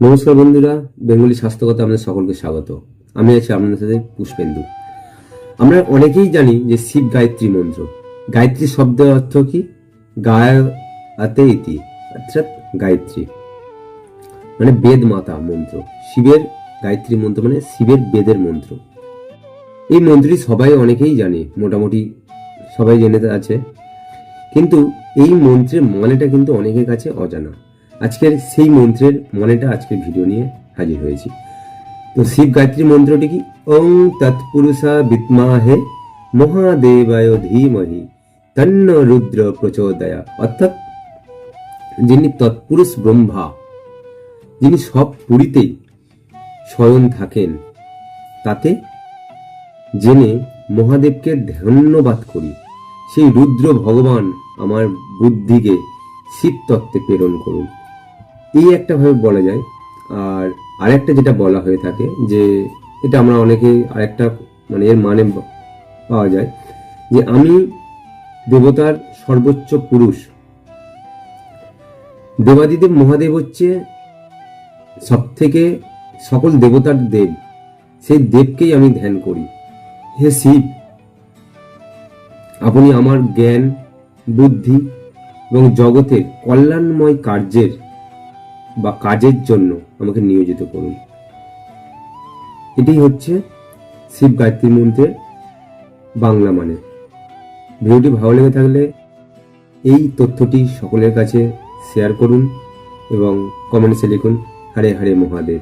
নমস্কার বন্ধুরা, বেঙ্গলি স্বাস্থ্যকথা আমাদের সকলকে স্বাগত। আমি আছি আপনাদের সাথে পুষ্পেন্দু। আমরা অনেকেই জানি যে শিব গায়ত্রী মন্ত্র। গায়ত্রী শব্দের অর্থ কি? গায়াতে ইতি, অর্থাৎ গায়ত্রী মানে বেদ মাতা মন্ত্র। শিবের গায়ত্রী মন্ত্র মানে শিবের বেদের মন্ত্র। এই মন্ত্রটি সবাই অনেকেই জানে, মোটামুটি সবাই জেনে আছে, কিন্তু এই মন্ত্রের মানেটা কিন্তু অনেকের কাছে অজানা। আজকের সেই মন্ত্রের মানেটা আজকের ভিডিও নিয়ে হাজির হয়েছি। তো শিব গায়ত্রী মন্ত্রটি কি? ওং তৎপুরুষা বিদ্মহে মহাদেবায় ধীমহি তন্ন রুদ্র প্রচোদয়া। অর্থাৎ যিনি তৎপুরুষ ব্রহ্মা, যিনি সব পুরীতেই স্বয়ং থাকেন, তাতে জেনে মহাদেবকে ধন্যবাদ করি। সেই রুদ্র ভগবান আমার বুদ্ধিকে শিব তত্ত্বে প্রেরণ করুন। এই একটা ভাবে বলা যায়। আর আরেকটা যেটা বলা হয়ে থাকে, যে এটা আমরা অনেকে আরেকটা মানে এর মানে পাওয়া যায় যে আমি দেবতার সর্বোচ্চ পুরুষ। দেবাদিদেব মহাদেব হচ্ছে সব থেকে সকল দেবতার দেব। সেই দেবকেই আমি ধ্যান করি। হে শিব, আপনি আমার জ্ঞান, বুদ্ধি এবং জগতের কল্যাণময় কাজের জন্য আমাকে নিয়োজিত করুন। এটাই হচ্ছে শিব গায়ত্রী মন্ত্রের বাংলা মানে। ভিডিওটি ভালো লেগে থাকলে এই তথ্যটি সকলের কাছে শেয়ার করুন এবং কমেন্টসে লিখুন হরে হরে মহাদেব।